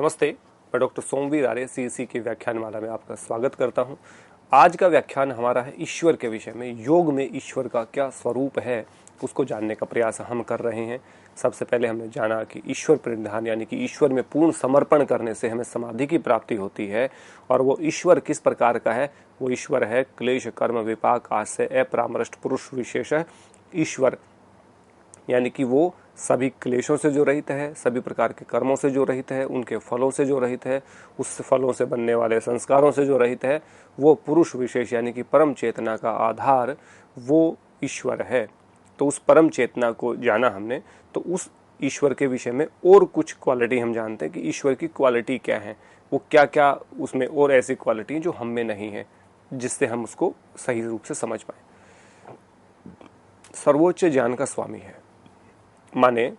नमस्ते, मैं डॉक्टर सोमवीर आर्य सीएससी की व्याख्यानमाला में आपका स्वागत करता हूं। आज का व्याख्यान हमारा है ईश्वर के विषय में। योग में ईश्वर का क्या स्वरूप है उसको जानने का प्रयास हम कर रहे हैं। सबसे पहले हमने जाना कि ईश्वर प्रणिधान यानी कि ईश्वर में पूर्ण समर्पण करने से हमें समाधि की प्राप्ति होती है। और वो ईश्वर किस प्रकार का है? वो ईश्वर है क्लेश कर्म विपाक आश्रय अपरामृष्ट पुरुष विशेष ईश्वर, यानी कि वो सभी क्लेशों से जो रहित है, सभी प्रकार के कर्मों से जो रहित है, उनके फलों से जो रहित है, उस फलों से बनने वाले संस्कारों से जो रहित है, वो पुरुष विशेष यानी कि परम चेतना का आधार वो ईश्वर है। तो उस परम चेतना को जाना हमने, तो उस ईश्वर के विषय में और कुछ क्वालिटी हम जानते हैं कि ईश्वर की क्वालिटी क्या है, वो क्या क्या उसमें और ऐसी क्वालिटी है जो हम में नहीं है, जिससे हम उसको सही रूप से समझ पाए। सर्वोच्च ज्ञान का स्वामी है, माने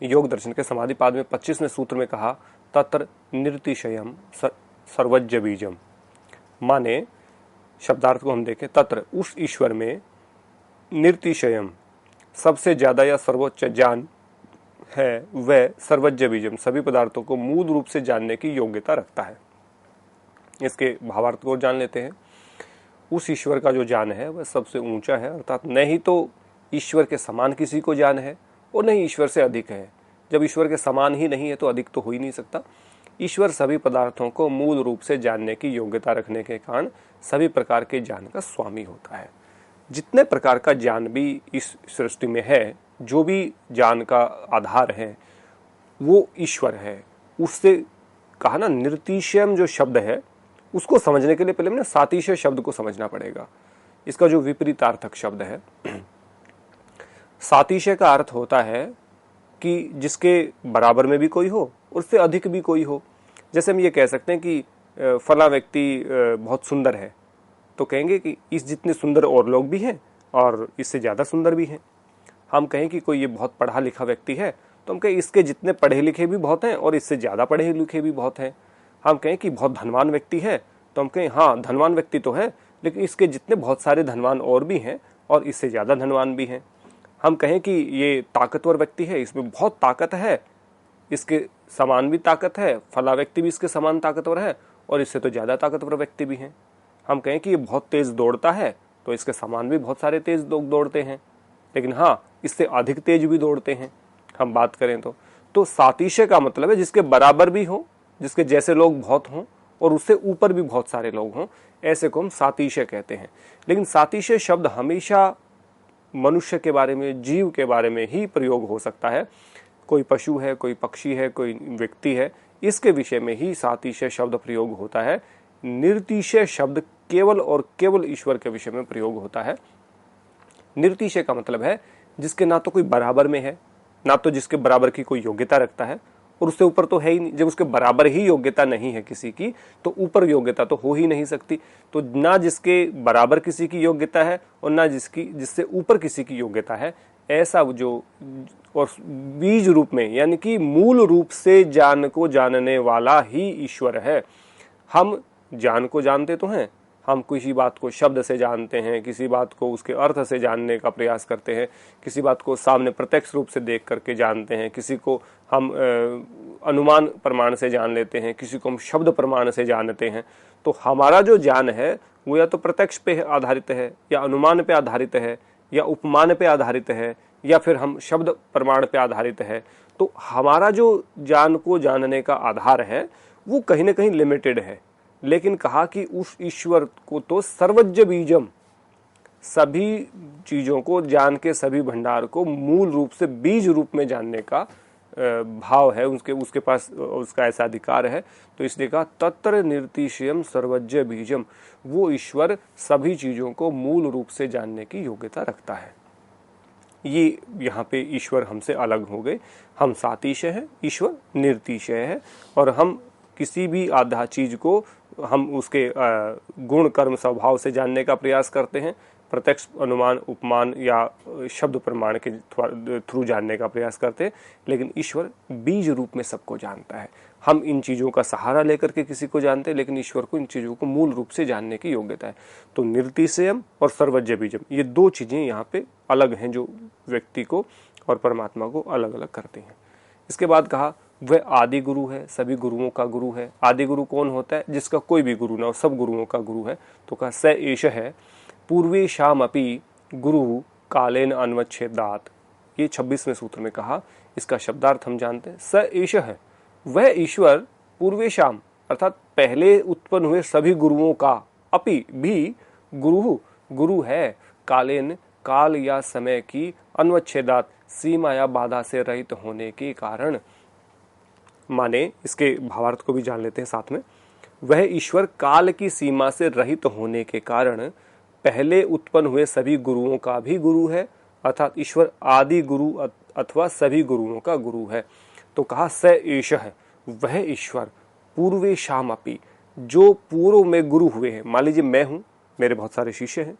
योग दर्शन के समाधि पाद में 25वें सूत्र में कहा तत्र निर्तिशयम सर्वज्ञ बीजम। माने शब्दार्थ को हम देखें, तत्र उस ईश्वर में निर्तिशयम सबसे ज्यादा या सर्वोच्च ज्ञान है, वह सर्वज्ञ बीजम सभी पदार्थों को मूल रूप से जानने की योग्यता रखता है। इसके भावार्थ को जान लेते हैं। उस ईश्वर का जो ज्ञान है वह सबसे ऊंचा है, अर्थात न ही तो ईश्वर के समान किसी को ज्ञान है और नहीं ईश्वर से अधिक है। जब ईश्वर के समान ही नहीं है तो अधिक तो हो ही नहीं सकता। ईश्वर सभी पदार्थों को मूल रूप से जानने की योग्यता रखने के कारण सभी प्रकार के ज्ञान का स्वामी होता है। जितने प्रकार का ज्ञान भी इस सृष्टि में है, जो भी ज्ञान का आधार है वो ईश्वर है। उससे कहा ना, निर्तिशयम जो शब्द है उसको समझने के लिए पहले हमने सातिशय शब्द को समझना पड़ेगा। इसका जो विपरीतार्थक शब्द है, सातिशय का अर्थ होता है कि जिसके बराबर में भी कोई हो और उससे अधिक भी कोई हो। जैसे हम ये कह सकते हैं कि फला व्यक्ति बहुत सुंदर है, तो कहेंगे कि इस जितने सुंदर और लोग भी हैं और इससे ज़्यादा सुंदर भी हैं। हम कहें कि कोई ये बहुत पढ़ा लिखा व्यक्ति है, तो हम कहें इसके जितने पढ़े लिखे भी बहुत हैं और इससे ज़्यादा पढ़े लिखे भी बहुत हैं। हम कहें कि बहुत धनवान व्यक्ति है, तो हम कहें हाँ धनवान व्यक्ति तो है, लेकिन इसके जितने बहुत सारे धनवान और भी हैं और इससे ज़्यादा धनवान भी हैं। हम कहें कि ये ताकतवर व्यक्ति है, इसमें बहुत ताकत है, इसके समान भी ताकत है, फला व्यक्ति भी इसके समान ताकतवर है और इससे तो ज़्यादा ताकतवर व्यक्ति भी हैं। हम कहें कि ये बहुत तेज़ दौड़ता है, तो इसके समान भी बहुत सारे तेज़ लोग दौड़ते हैं, लेकिन हाँ इससे अधिक तेज भी दौड़ते हैं। हम बात करें तो सातिशय का मतलब है जिसके बराबर भी हो, जिसके जैसे लोग बहुत हों और उससे ऊपर भी बहुत सारे लोग हों, ऐसे को हम सातिशय कहते हैं। लेकिन सातिशय शब्द हमेशा मनुष्य के बारे में, जीव के बारे में ही प्रयोग हो सकता है। कोई पशु है, कोई पक्षी है, कोई व्यक्ति है, इसके विषय में ही सातिशय शब्द प्रयोग होता है। निर्तिशय शब्द केवल और केवल ईश्वर के विषय में प्रयोग होता है। निर्तिशय का मतलब है जिसके ना तो कोई बराबर में है, ना तो जिसके बराबर की कोई योग्यता रखता है और उससे ऊपर तो है ही नहीं। जब उसके बराबर ही योग्यता नहीं है किसी की, तो ऊपर योग्यता तो हो ही नहीं सकती। तो ना जिसके बराबर किसी की योग्यता है और ना जिससे ऊपर किसी की योग्यता है, ऐसा जो और बीज रूप में यानी कि मूल रूप से ज्ञान को जानने वाला ही ईश्वर है। हम ज्ञान को जानते तो हैं, हम किसी बात को शब्द से जानते हैं, किसी बात को उसके अर्थ से जानने का प्रयास करते हैं, किसी बात को सामने प्रत्यक्ष रूप से देख करके जानते हैं, किसी को हम अनुमान प्रमाण से जान लेते हैं, किसी को हम शब्द प्रमाण से जानते हैं। तो हमारा जो ज्ञान है वो या तो प्रत्यक्ष पे आधारित है, या अनुमान पे आधारित है, या उपमान पे आधारित है, या फिर हम शब्द प्रमाण पे आधारित है। तो हमारा जो ज्ञान को जानने का आधार है वो कहीं ना कहीं लिमिटेड है। लेकिन कहा कि उस ईश्वर को तो सर्वज्ञ बीजम, सभी चीजों को, ज्ञान के सभी भंडार को मूल रूप से बीज रूप में जानने का भाव है, उसके पास उसका ऐसा अधिकार है। तो इसलिए कहा तत्र निर्तिशयम सर्वज्ञ बीजम, वो ईश्वर सभी चीजों को मूल रूप से जानने की योग्यता रखता है। ये यहाँ पे ईश्वर हमसे अलग हो गए। हम सातिशय हैं, ईश्वर निर्तिशय है। और हम किसी भी आधा चीज को हम उसके गुण कर्म स्वभाव से जानने का प्रयास करते हैं, प्रत्यक्ष अनुमान उपमान या शब्द प्रमाण के थ्रू जानने का प्रयास करते हैं। लेकिन ईश्वर बीज रूप में सबको जानता है। हम इन चीज़ों का सहारा लेकर के किसी को जानते हैं, लेकिन ईश्वर को इन चीज़ों को मूल रूप से जानने की योग्यता है। तो निर्तिशयम और सर्वज्ञ बीजम, ये दो चीज़ें यहाँ पे अलग हैं जो व्यक्ति को और परमात्मा को अलग अलग करती हैं। इसके बाद कहा वह आदि गुरु है, सभी गुरुओं का गुरु है। आदि गुरु कौन होता है? जिसका कोई भी गुरु ना हो, सब गुरुओं का गुरु है। तो कहा स एष है पूर्वेशाम अपि गुरु कालेन अन्वच्छेदात। ये 26वें सूत्र में कहा। इसका शब्दार्थ हम जानते हैं। स एष है, वह ईश्वर पूर्वेशाम अर्थात पहले उत्पन्न हुए सभी गुरुओं का, अपि भी गुरु है, कालेन काल या समय की अन्वच्छेदात सीमा या बाधा से रहित होने के कारण। माने इसके भावार्थ को भी जान लेते हैं साथ में। वह ईश्वर काल की सीमा से रहित होने के कारण पहले उत्पन्न हुए सभी गुरुओं का भी गुरु है, अर्थात ईश्वर आदि गुरु अथवा सभी गुरुओं का गुरु है। तो कहा स एष है, वह ईश्वर पूर्वेशाम अपि, जो पूर्व में गुरु हुए हैं। मान लीजिए मैं हूं, मेरे बहुत सारे शिष्य हैं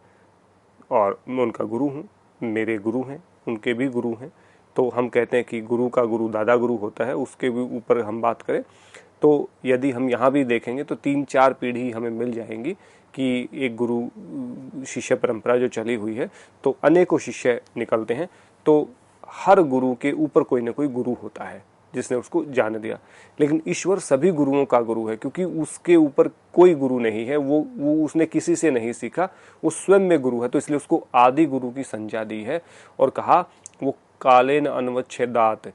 और मैं उनका गुरु हूं, मेरे गुरु हैं, उनके भी गुरु हैं। तो हम कहते हैं कि गुरु का गुरु दादा गुरु होता है। उसके भी ऊपर हम बात करें तो यदि हम यहाँ भी देखेंगे तो 3-4 पीढ़ी हमें मिल जाएंगी कि एक गुरु शिष्य परंपरा जो चली हुई है, तो अनेकों शिष्य निकलते हैं। तो हर गुरु के ऊपर कोई ना कोई गुरु होता है जिसने उसको जान दिया। लेकिन ईश्वर सभी गुरुओं का गुरु है, क्योंकि उसके ऊपर कोई गुरु नहीं है, वो उसने किसी से नहीं सीखा, वो स्वयं में गुरु है। तो इसलिए उसको आदि गुरु की संज्ञा दी है और कहा वो कालेन अन्वच्छेदात,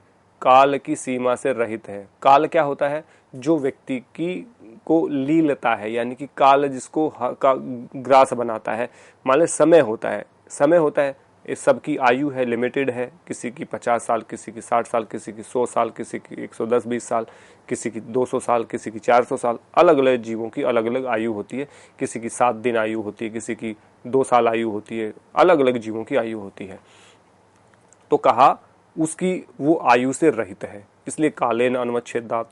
काल की सीमा से रहित है। काल क्या होता है? जो व्यक्ति की को लीलता है, यानी कि काल जिसको का ग्रास बनाता है। मान ले समय होता है, समय होता है, इस सबकी आयु है, लिमिटेड है। किसी की 50 साल, किसी की 60 साल, किसी की 100 साल, किसी की 110-20 साल, किसी की 200 साल, किसी की 400 साल। अलग अलग जीवों की अलग अलग आयु होती है। किसी की 7 दिन आयु होती है, किसी की 2 साल आयु होती है। अलग अलग जीवों की आयु होती है। तो कहा उसकी वो आयु से रहित है, इसलिए कालेन अन्वच्छेदात,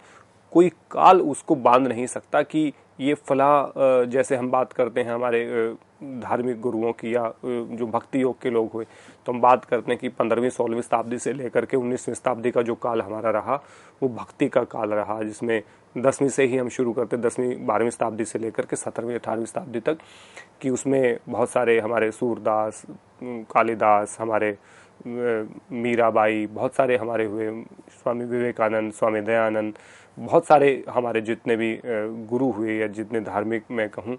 कोई काल उसको बांध नहीं सकता कि ये फला। जैसे हम बात करते हैं हमारे धार्मिक गुरुओं की या जो भक्ति योग के लोग हुए, तो हम बात करते हैं कि 15वीं-16वीं शताब्दी से लेकर के 19वीं शताब्दी का जो काल हमारा रहा वो भक्ति का काल रहा, जिसमें 10वीं से ही हम शुरू करते, 10वीं-12वीं शताब्दी से लेकर के 17वीं-18वीं शताब्दी तक, कि उसमें बहुत सारे हमारे सूरदास, कालिदास, हमारे मीराबाई, बहुत सारे हमारे हुए, स्वामी विवेकानंद, स्वामी दयानंद, बहुत सारे हमारे जितने भी गुरु हुए या जितने धार्मिक मैं कहूँ,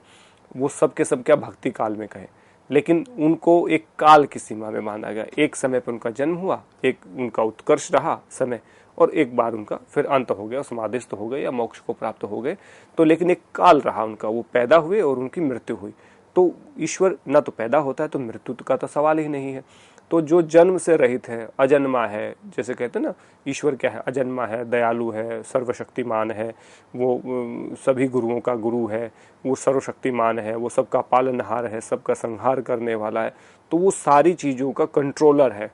वो सब के सब क्या भक्ति काल में कहें। लेकिन उनको एक काल की सीमा में माना गया। एक समय पर उनका जन्म हुआ, एक उनका उत्कर्ष रहा समय, और एक बार उनका फिर अंत हो गया, समाधिस्थ हो गए या मोक्ष को प्राप्त हो गए। तो लेकिन एक काल रहा उनका, वो पैदा हुए और उनकी मृत्यु हुई। तो ईश्वर न तो पैदा होता है तो मृत्यु का तो सवाल ही नहीं है। तो जो जन्म से रहित है, अजन्मा है, जैसे कहते हैं ना, ईश्वर क्या है? अजन्मा है, दयालु है, सर्वशक्तिमान है, वो सभी गुरुओं का गुरु है, वो सर्वशक्तिमान है, वो सबका पालनहार है, सबका संहार करने वाला है, तो वो सारी चीजों का कंट्रोलर है।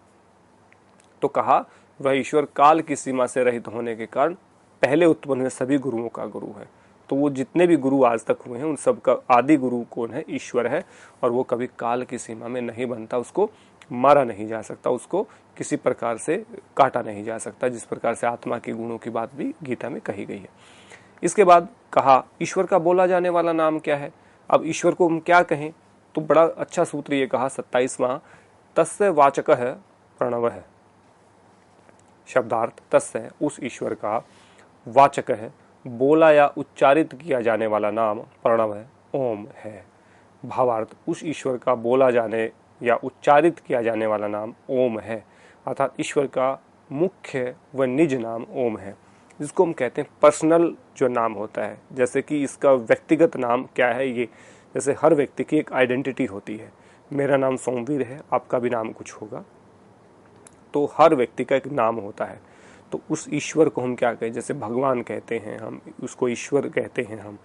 तो कहा वह ईश्वर काल की सीमा से रहित होने के कारण पहले उत्पन्न हुए सभी गुरुओं का गुरु है। तो वो जितने भी गुरु आज तक हुए हैं उन सबका आदि गुरु कौन है? ईश्वर है। और वो कभी काल की सीमा में नहीं बनता, उसको मारा नहीं जा सकता, उसको किसी प्रकार से काटा नहीं जा सकता, जिस प्रकार से आत्मा के गुणों की बात भी गीता में कही गई है। इसके बाद कहा ईश्वर का बोला जाने वाला नाम क्या है। अब ईश्वर को हम क्या कहें? तो बड़ा अच्छा सूत्र ये कहा 27वां, तस्य वाचक है प्रणव है। शब्दार्थ, तस्य उस ईश्वर का, वाचक है बोला या उच्चारित किया जाने वाला नाम, प्रणव है, ओम है। भावार्थ, उस ईश्वर का बोला जाने या उच्चारित किया जाने वाला नाम ओम है, अर्थात ईश्वर का मुख्य व निज नाम ओम है, जिसको हम कहते हैं पर्सनल जो नाम होता है। जैसे कि इसका व्यक्तिगत नाम क्या है, ये जैसे हर व्यक्ति की एक आइडेंटिटी होती है। मेरा नाम सोमवीर है, आपका भी नाम कुछ होगा, तो हर व्यक्ति का एक नाम होता है। तो उस ईश्वर को हम क्या कहें? जैसे भगवान कहते हैं हम, उसको ईश्वर कहते हैं हम,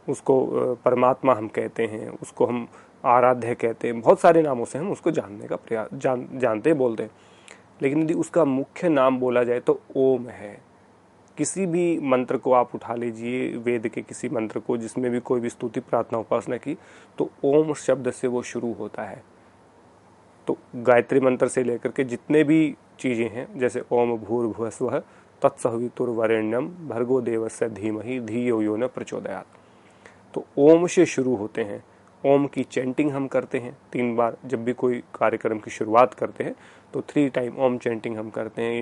उसको परमात्मा हम कहते हैं, उसको हम आराध्य कहते हैं, बहुत सारे नामों से हम उसको जानने का प्रयास जानते बोलते हैं। लेकिन यदि उसका मुख्य नाम बोला जाए तो ओम है। किसी भी मंत्र को आप उठा लीजिए, वेद के किसी मंत्र को जिसमें भी कोई भी स्तुति प्रार्थना उपासना की, तो ओम शब्द से वो शुरू होता है। तो गायत्री मंत्र से लेकर के जितने भी चीजें हैं, जैसे ओम भूर्भुवस्वः तत्सवितुर्वरेण्यम भर्गो देवस्य धीमहि धियो यो न प्रचोदयात्, तो ओम से शुरू होते हैं। ओम की चैंटिंग हम करते हैं 3 बार, जब भी कोई कार्यक्रम की शुरुआत करते हैं तो 3 टाइम ओम चैंटिंग हम करते हैं।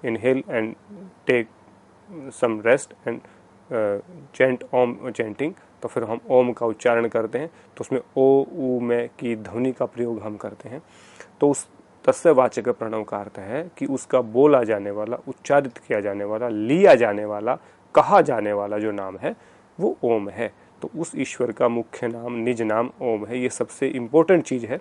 Inhale and take some rest and chant Om chanting, तो फिर हम ओम का उच्चारण करते हैं, तो उसमें ओ ऊ में की ध्वनि का प्रयोग हम करते हैं। तो उस तस्य वाचक प्रणव का अर्थ है कि उसका बोला जाने वाला, उच्चारित किया जाने वाला, लिया जाने वाला, कहा जाने वाला जो नाम है वो ओम है। तो उस ईश्वर का मुख्य नाम, निज नाम ओम है। ये सबसे इंपॉर्टेंट चीज है।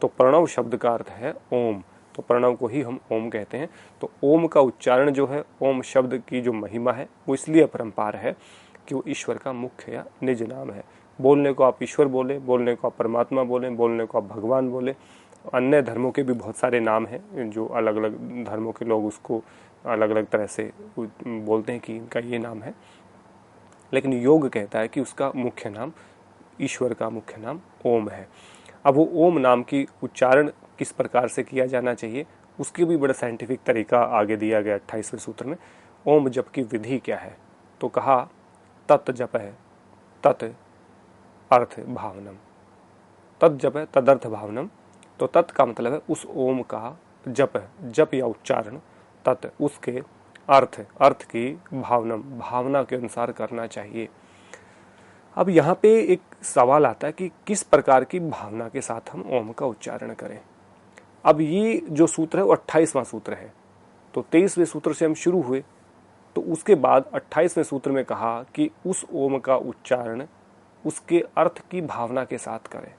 तो प्रणव शब्द का अर्थ है ओम, तो प्रणव को ही हम ओम कहते हैं। तो ओम का उच्चारण जो है, ओम शब्द की जो महिमा है वो इसलिए अपरंपार है कि वो ईश्वर का मुख्य या निज नाम है। बोलने को आप ईश्वर बोले, बोलने को आप परमात्मा बोले, बोलने को आप भगवान बोले। अन्य धर्मों के भी बहुत सारे नाम हैं जो अलग अलग धर्मों के लोग उसको अलग अलग तरह से बोलते हैं कि इनका ये नाम है, लेकिन योग कहता है कि उसका मुख्य नाम, ईश्वर का मुख्य नाम ओम है। अब वो ओम नाम की उच्चारण किस प्रकार से किया जाना चाहिए उसकी भी बड़ा साइंटिफिक तरीका आगे दिया गया 28वें सूत्र में। ओम जप की विधि क्या है, तो कहा तत् जप है, तत् अर्थ भावनम, तत् जप है तदर्थ भावनम। तो तत् का मतलब है उस ओम का जप है, जप या उच्चारण, तत् उसके अर्थ, अर्थ की भावनम, भावना के अनुसार करना चाहिए। अब यहाँ पे एक सवाल आता है कि किस प्रकार की भावना के साथ हम ओम का उच्चारण करें। अब ये जो सूत्र है वो 28वां सूत्र है। तो 23वें सूत्र से हम शुरू हुए, तो उसके बाद 28वें सूत्र में कहा कि उस ओम का उच्चारण उसके अर्थ की भावना के साथ करें।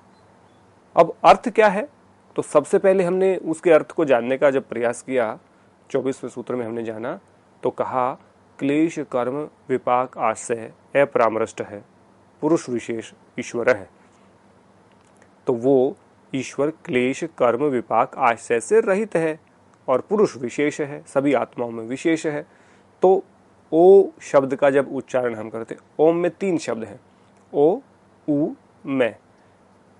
अब अर्थ क्या है, तो सबसे पहले हमने उसके अर्थ को जानने का जब प्रयास किया, 24वें सूत्र में हमने जाना, तो कहा क्लेश कर्म विपाक आश्रय अपरामृष्ट है, पुरुष विशेष ईश्वर है। तो वो ईश्वर क्लेश कर्म विपाक आश्रय से रहित है और पुरुष विशेष है, सभी आत्माओं में विशेष है। तो ओ शब्द का जब उच्चारण हम करते, ओम में 3 शब्द हैं, ओ उ मैं,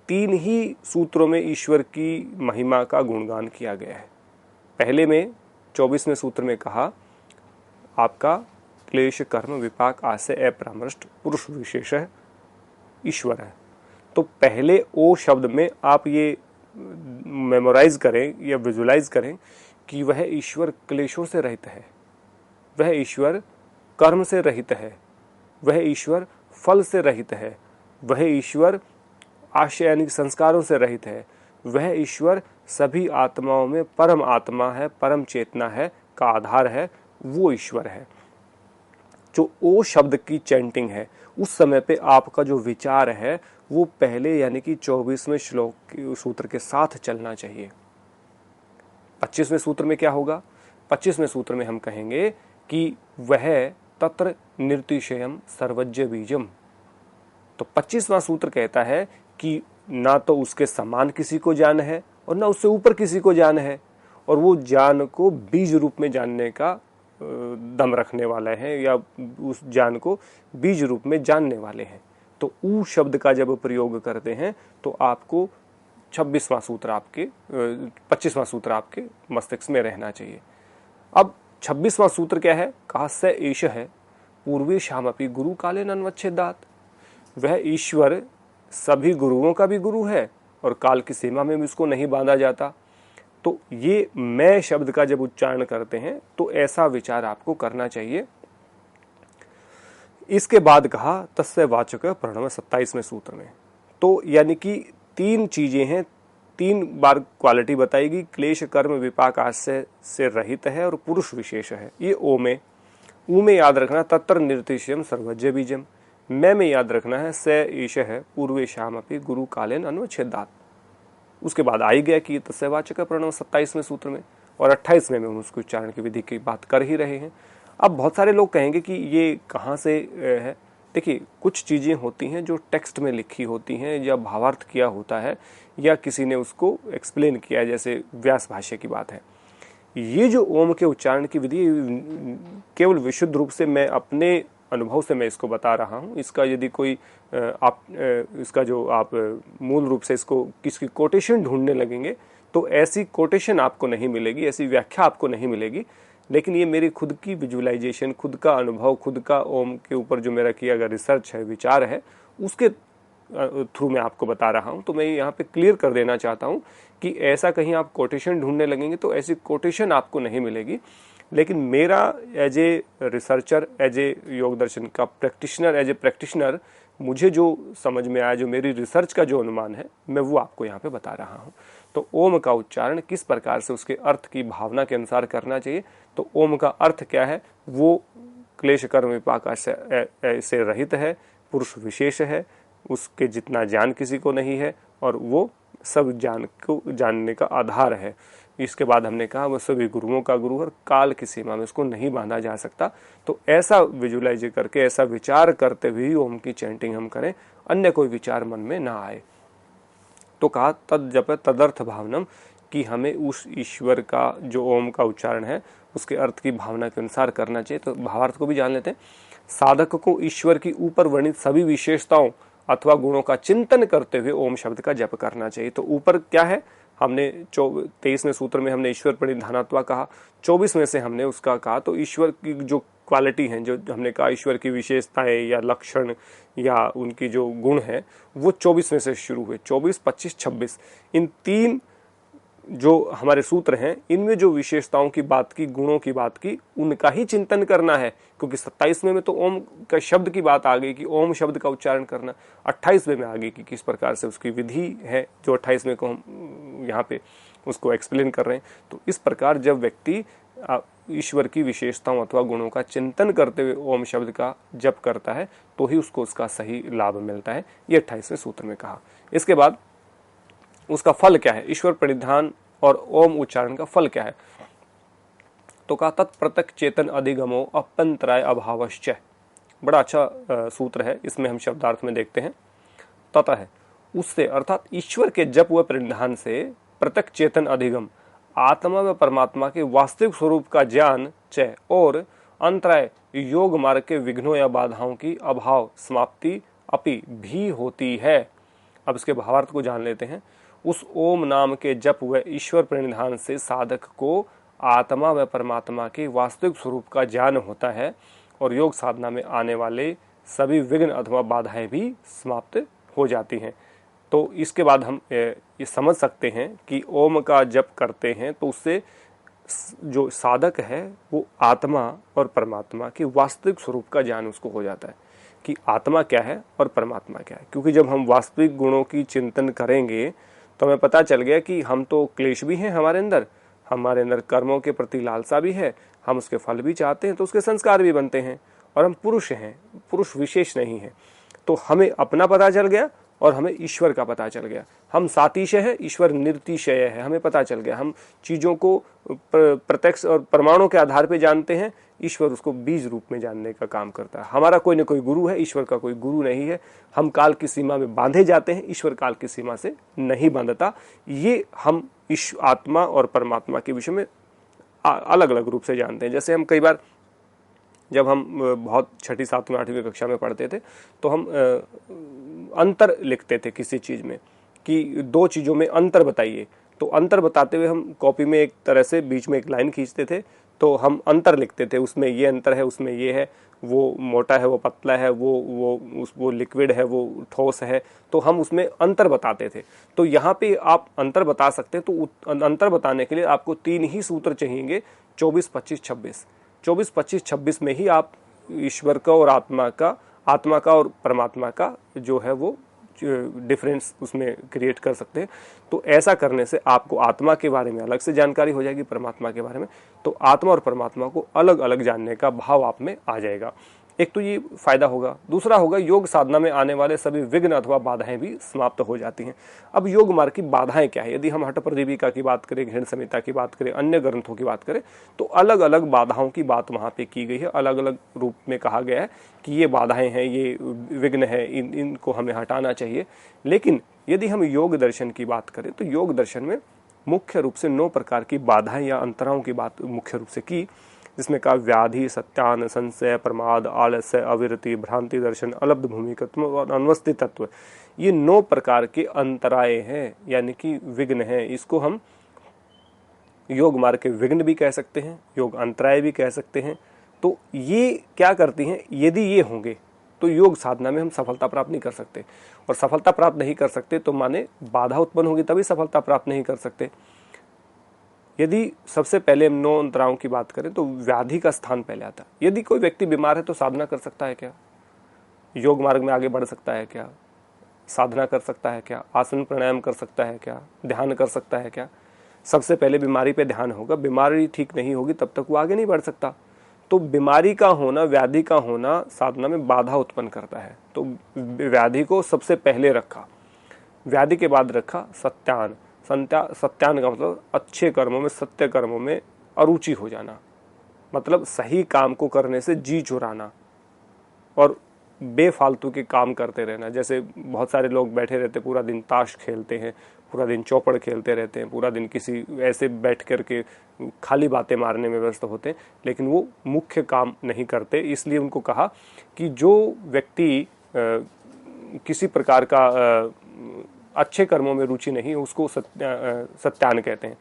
3 ही सूत्रों में ईश्वर की महिमा का गुणगान किया गया है। पहले में 24वें सूत्र में कहा आपका क्लेश कर्म विपाक आश्रय अपरामृष्ट पुरुष विशेष है, ईश्वर है। तो पहले ओ शब्द में आप ये मेमोराइज करें या विजुलाइज करें कि वह ईश्वर क्लेशों से रहित है, वह ईश्वर कर्म से रहित है, वह ईश्वर फल से रहित है, वह ईश्वर आशय यानी संस्कारों से रहित है, वह ईश्वर सभी आत्माओं में परम आत्मा है, परम चेतना है, का आधार है, वो ईश्वर है। जो ओ शब्द की चैंटिंग है उस समय पे आपका जो विचार है वो पहले यानी कि 24वें श्लोक सूत्र के साथ चलना चाहिए। 25वें सूत्र में क्या होगा, 25वें सूत्र में हम कहेंगे कि वह तत्र निर्तिशयम सर्वज्ञ बीजम। तो 25वां सूत्र कहता है कि ना तो उसके समान किसी को ज्ञान है और ना उससे ऊपर किसी को ज्ञान है, और वो ज्ञान को बीज रूप में जानने का दम रखने वाले हैं या उस ज्ञान को बीज रूप में जानने वाले हैं। तो ऊ शब्द का जब प्रयोग करते हैं तो आपको 26वां सूत्र आपके 25वां सूत्र आपके मस्तिष्क में रहना चाहिए। अब 26वां सूत्र क्या है, कहा स एष है पूर्वी शामपि गुरु काले नन्वच्छेदात। वह ईश्वर सभी गुरुओं का भी गुरु है और काल की सीमा में भी उसको नहीं बांधा जाता। तो ये मैं शब्द का जब उच्चारण करते हैं तो ऐसा विचार आपको करना चाहिए। इसके बाद कहा तस्य वाचक प्रणव 27वें सूत्र में। तो यानी कि 3 चीजें हैं, 3 बार क्वालिटी बताएगी, क्लेश कर्म विपाक आश्रय से रहित है और पुरुष विशेष है। ये ओ में याद रखना तत्र निर्तिशयम सर्वज्ञ बीजम, मैं में याद रखना है स ईश है पूर्वे शाम अपि गुरु कालेन अनुच्छेदात। उसके बाद आई गया कि तस्यवाचक प्रणव 27वें सूत्र में, और 28वें में हम उसके उच्चारण की विधि की बात कर ही रहे हैं। अब बहुत सारे लोग कहेंगे कि ये कहाँ से है। देखिए, कुछ चीज़ें होती हैं जो टेक्स्ट में लिखी होती हैं या भावार्थ किया होता है या किसी ने उसको एक्सप्लेन किया, जैसे व्यास भाष्य की बात है। ये जो ओम के उच्चारण की विधि केवल विशुद्ध रूप से मैं अपने अनुभव से मैं इसको बता रहा हूँ। इसका यदि कोई आप इसका जो आप मूल रूप से इसको किसकी कोटेशन ढूंढने लगेंगे तो ऐसी कोटेशन आपको नहीं मिलेगी, ऐसी व्याख्या आपको नहीं मिलेगी। लेकिन ये मेरी खुद की विजुअलाइजेशन, खुद का अनुभव, खुद का ओम के ऊपर जो मेरा किया गया रिसर्च है, विचार है, उसके थ्रू मैं आपको बता रहा हूँ। तो मैं यहाँ पे क्लियर कर देना चाहता हूँ कि ऐसा कहीं आप कोटेशन ढूंढने लगेंगे तो ऐसी कोटेशन आपको नहीं मिलेगी। लेकिन मेरा as a researcher, as a योग दर्शन का प्रैक्टिशनर, एज ए प्रैक्टिशनर मुझे जो समझ में आया, जो मेरी रिसर्च का जो अनुमान है, मैं वो आपको यहाँ पे बता रहा हूँ। तो ओम का उच्चारण किस प्रकार से उसके अर्थ की भावना के अनुसार करना चाहिए। तो ओम का अर्थ क्या है, वो क्लेश कर्म विपाक से रहित है, पुरुष विशेष है, उसके जितना ज्ञान किसी को नहीं है, और वो सब ज्ञान को जानने का आधार है। इसके बाद हमने कहा वो सभी गुरुओं का गुरु, और काल की सीमा में उसको नहीं बांधा जा सकता। तो ऐसा विजुलाइज करके, ऐसा विचार करते हुए ओम की चैंटिंग हम करें, अन्य कोई विचार मन में ना आए। तो कहा तद जप तदर्थ भावनम, कि हमें उस ईश्वर का जो ओम का उच्चारण है उसके अर्थ की भावना के अनुसार करना चाहिए। तो भावार्थ को भी जान लेते हैं। साधक को ईश्वर की ऊपर वर्णित सभी विशेषताओं अथवा गुणों का चिंतन करते हुए ओम शब्द का जप करना चाहिए। तो ऊपर क्या है, हमने 23वें सूत्र में हमने ईश्वर प्रणिधानत्वा कहा, 24वें से हमने उसका कहा। तो ईश्वर की जो क्वालिटी हैं, जो हमने कहा ईश्वर की विशेषताएं या लक्षण या उनकी जो गुण है, वो 24वें से शुरू हुए। 24, 25, 26 इन तीन जो हमारे सूत्र हैं, इनमें जो विशेषताओं की बात की, गुणों की बात की, उनका ही चिंतन करना है। क्योंकि 27वें में तो ओम का शब्द की बात आ गई कि ओम शब्द का उच्चारण करना। 28वें में आ गई कि किस प्रकार से उसकी विधि है, जो 28वें को हम यहाँ पे उसको एक्सप्लेन कर रहे हैं। तो इस प्रकार जब व्यक्ति ईश्वर की विशेषताओं अथवा गुणों का चिंतन करते हुए ओम शब्द का जप करता है, तो ही उसको उसका सही लाभ मिलता है। ये 28वें सूत्र में कहा। इसके बाद उसका फल क्या है, ईश्वर प्रणिधान और ओम उच्चारण का फल क्या है। तो कहा तत्प्रत्यक चेतन अधिगमो अप्यंतराय अभावश्च। बड़ा अच्छा सूत्र है, इसमें हम शब्दार्थ में देखते हैं। तथा है उससे, अर्थात ईश्वर के जप व प्रणिधान से प्रत्यक्ष चेतन अधिगम, आत्मा व परमात्मा के वास्तविक स्वरूप का ज्ञान च, और अंतराय योग मार्ग के विघ्नों या बाधाओं की अभाव समाप्ति अपि भी होती है। अब इसके भावार्थ को जान लेते हैं। उस ओम नाम के जप व ईश्वर प्रणिधान से साधक को आत्मा व परमात्मा के वास्तविक स्वरूप का ज्ञान होता है, और योग साधना में आने वाले सभी विघ्न अथवा बाधाएं भी समाप्त हो जाती हैं। तो इसके बाद हम ये समझ सकते हैं कि ओम का जप करते हैं तो उससे जो साधक है वो आत्मा और परमात्मा के वास्तविक स्वरूप का ज्ञान उसको हो जाता है कि आत्मा क्या है और परमात्मा क्या है। क्योंकि जब हम वास्तविक गुणों की चिंतन करेंगे तो हमें पता चल गया कि हम तो क्लेश भी हैं, हमारे अंदर कर्मों के प्रति लालसा भी है, हम उसके फल भी चाहते हैं, तो उसके संस्कार भी बनते हैं, और हम पुरुष हैं, पुरुष विशेष नहीं है। तो हमें अपना पता चल गया और हमें ईश्वर का पता चल गया। हम सातिशय है, ईश्वर निर्तिशय है, हमें पता चल गया। हम चीजों को प्रत्यक्ष और प्रमाणों के आधार पर जानते हैं, ईश्वर उसको बीज रूप में जानने का काम करता है। हमारा कोई न कोई गुरु है, ईश्वर का कोई गुरु नहीं है। हम काल की सीमा में बांधे जाते हैं, ईश्वर काल की सीमा से नहीं बांधता। ये हम आत्मा और परमात्मा के विषय में अलग अलग रूप से जानते हैं। जैसे हम कई बार जब हम बहुत 6ठी 7वीं 8वीं कक्षा में पढ़ते थे तो हम अंतर लिखते थे किसी चीज़ में कि दो चीज़ों में अंतर बताइए। तो अंतर बताते हुए हम कॉपी में एक तरह से बीच में एक लाइन खींचते थे, तो हम अंतर लिखते थे, उसमें ये अंतर है, उसमें ये है, वो मोटा है, वो पतला है, वो लिक्विड है, वो ठोस है, तो हम उसमें अंतर बताते थे। तो यहाँ पे आप अंतर बता सकते हैं। तो अंतर बताने के लिए आपको 3 ही सूत्र चाहिए, 24, 25, 26। 24, 25, 26 में ही आप ईश्वर का और आत्मा का और परमात्मा का जो है वो डिफरेंस उसमें क्रिएट कर सकते हैं। तो ऐसा करने से आपको आत्मा के बारे में अलग से जानकारी हो जाएगी, परमात्मा के बारे में। तो आत्मा और परमात्मा को अलग अलग जानने का भाव आप में आ जाएगा। एक तो ये फायदा होगा। दूसरा होगा, योग साधना में आने वाले सभी विघ्न अथवा बाधाएं भी समाप्त हो जाती हैं। अब योग मार्ग की बाधाएं क्या है, यदि हम हठ प्रदीपिका की बात करें, घृण संहिता की बात करें, अन्य ग्रंथों की बात करें, तो अलग अलग बाधाओं की बात वहां पे की गई है। अलग अलग रूप में कहा गया है कि ये बाधाएं हैं, ये विघ्न है, इनको हमें हटाना चाहिए। लेकिन यदि हम योग दर्शन की बात करें तो योग दर्शन में मुख्य रूप से 9 प्रकार की बाधाएं या अंतराओं की बात मुख्य रूप से की, जिसमें कहा व्याधि, सत्यान, संशय, प्रमाद, आलस्य, अविरति, भ्रांति दर्शन, अलब्ध भूमिकत्व और अनवस्थित तत्व। ये 9 प्रकार के अंतराय हैं, यानी कि विघ्न हैं। इसको हम योग मार्ग के विघ्न भी कह सकते हैं, योग अंतराय भी कह सकते हैं। तो ये क्या करती हैं, यदि ये होंगे तो योग साधना में हम सफलता प्राप्त नहीं कर सकते, और सफलता प्राप्त नहीं कर सकते तो माने बाधा उत्पन्न होगी, तभी सफलता प्राप्त नहीं कर सकते। यदि सबसे पहले हम 9 अंतराओं की बात करें तो व्याधि का स्थान पहले आता है। यदि कोई व्यक्ति बीमार है तो साधना कर सकता है क्या? योग मार्ग में आगे बढ़ सकता है क्या? साधना कर सकता है क्या? आसन प्राणायाम कर सकता है क्या? ध्यान कर सकता है क्या? सबसे पहले बीमारी पे ध्यान होगा। बीमारी ठीक नहीं होगी तब तक वो आगे नहीं बढ़ सकता। तो बीमारी का होना, व्याधि का होना साधना में बाधा उत्पन्न करता है। तो व्याधि को सबसे पहले रखा, व्याधि के बाद रखा सत्यान। सत्यान का मतलब अच्छे कर्मों में, सत्य कर्मों में अरुचि हो जाना, मतलब सही काम को करने से जी चुराना और बेफालतू के काम करते रहना। जैसे बहुत सारे लोग बैठे रहते, पूरा दिन ताश खेलते हैं, पूरा दिन चौपड़ खेलते रहते हैं, पूरा दिन किसी ऐसे बैठ करके खाली बातें मारने में व्यस्त होते हैं, लेकिन वो मुख्य काम नहीं करते। इसलिए उनको कहा कि जो व्यक्ति किसी प्रकार का अच्छे कर्मों में रुचि नहीं है उसको सत्यान कहते हैं।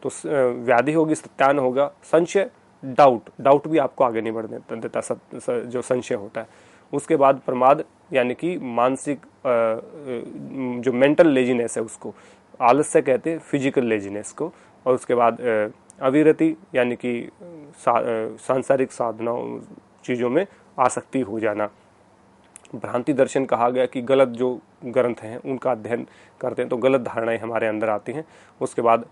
तो व्याधि होगी, सत्यान होगा। संशय, डाउट भी आपको आगे नहीं बढ़ने देता, जो संशय होता है। उसके बाद प्रमाद यानी कि मानसिक जो मेंटल लेजीनेस है उसको आलस्य कहते हैं, फिजिकल लेजीनेस को। और उसके बाद अविरति यानी कि सांसारिक साधनाओं चीज़ों में आसक्ति हो जाना। भ्रांति दर्शन कहा गया कि गलत जो ग्रंथ हैं उनका अध्ययन करते हैं तो गलत धारणाएं हमारे अंदर आती हैं। उसके बाद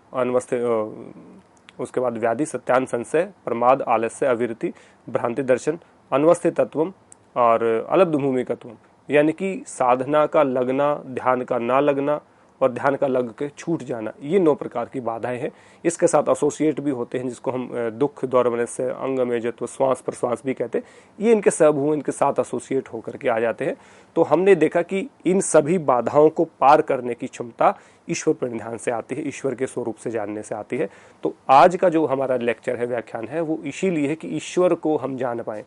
उसके बाद व्याधि, सत्यान, संशय, प्रमाद, आलस्य, अविरति, भ्रांति दर्शन, अनवस्थित तत्वम और अलब्ध भूमिकत्वम यानी कि साधना का लगना, ध्यान का ना लगना और ध्यान का लग के छूट जाना, ये 9 प्रकार की बाधाएं हैं। इसके साथ एसोसिएट भी होते हैं जिसको हम दुख, दौर्मनस्य, अंग मेजत्व, श्वास प्रश्वास भी कहते हैं। ये इनके समूह, इनके साथ एसोसिएट होकर के आ जाते हैं। तो हमने देखा कि इन सभी बाधाओं को पार करने की क्षमता ईश्वर प्रणिधान से आती है, ईश्वर के स्वरूप से जानने से आती है। तो आज का जो हमारा लेक्चर है, व्याख्यान है, वो इसीलिए है कि ईश्वर को हम जान पाएं।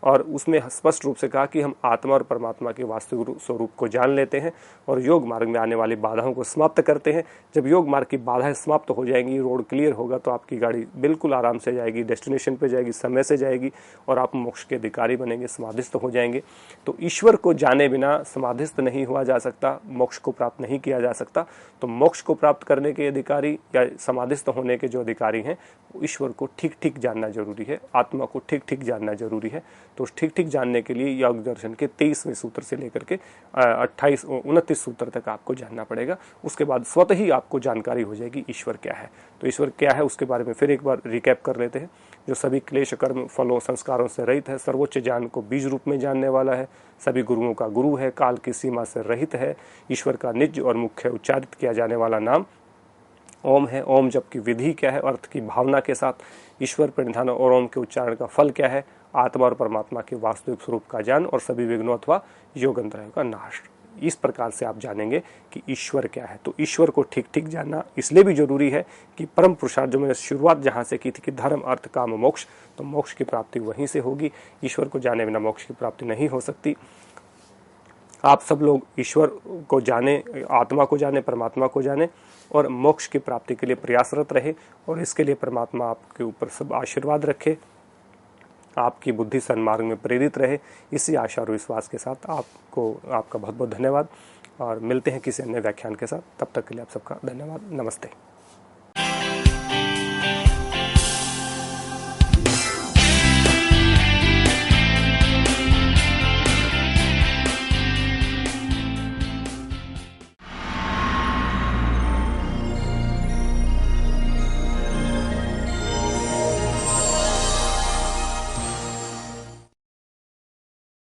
और उसमें स्पष्ट रूप से कहा कि हम आत्मा और परमात्मा के वास्तविक स्वरूप को जान लेते हैं और योग मार्ग में आने वाली बाधाओं को समाप्त करते हैं। जब योग मार्ग की बाधाएं समाप्त हो जाएंगी, रोड क्लियर होगा, तो आपकी गाड़ी बिल्कुल आराम से जाएगी, डेस्टिनेशन पे जाएगी, समय से जाएगी और आप मोक्ष के अधिकारी बनेंगे, समाधिस्थ हो जाएंगे। तो ईश्वर को जाने बिना समाधिस्थ नहीं हुआ जा सकता, मोक्ष को प्राप्त नहीं किया जा सकता। तो मोक्ष को प्राप्त करने के अधिकारी या समाधिस्थ होने के जो अधिकारी हैं, ईश्वर को ठीक ठीक जानना जरूरी है, आत्मा को ठीक ठीक जानना जरूरी है। तो ठीक ठीक जानने के लिए योग दर्शन के 23वें सूत्र से लेकर के 29 सूत्र तक आपको जानना पड़ेगा। उसके बाद स्वतः ही आपको जानकारी हो जाएगी ईश्वर क्या है। तो ईश्वर क्या है उसके बारे में फिर एक बार रिकैप कर लेते हैं। जो सभी क्लेश, कर्म, फलों, संस्कारों से रहित है, सर्वोच्च ज्ञान को बीज रूप में जानने वाला है, सभी गुरुओं का गुरु है, काल की सीमा से रहित है, ईश्वर का निज और मुख्य उच्चारित किया जाने वाला नाम ओम है। ओम जप की विधि क्या है, अर्थ की भावना के साथ, ईश्वर प्रणिधान और ओम के उच्चारण का फल क्या है, आत्मा और परमात्मा के वास्तविक स्वरूप का ज्ञान और सभी विघ्नों अथवा योगंतरायों का नाश। इस प्रकार से आप जानेंगे कि ईश्वर क्या है। तो ईश्वर को ठीक ठीक जानना इसलिए भी जरूरी है कि परम पुरुषार्थ, जो मैंने शुरुआत जहां से की थी कि धर्म, अर्थ, काम, मोक्ष, तो मोक्ष की प्राप्ति वहीं से होगी। ईश्वर को जाने बिना मोक्ष की प्राप्ति नहीं हो सकती। आप सब लोग ईश्वर को जाने, आत्मा को जाने, परमात्मा को जाने और मोक्ष की प्राप्ति के लिए प्रयासरत रहे। और इसके लिए परमात्मा आपके ऊपर सब आशीर्वाद रखे, आपकी बुद्धि सन्मार्ग में प्रेरित रहे। इसी आशा और विश्वास के साथ आपका बहुत बहुत धन्यवाद और मिलते हैं किसी अन्य व्याख्यान के साथ। तब तक के लिए आप सबका धन्यवाद। नमस्ते।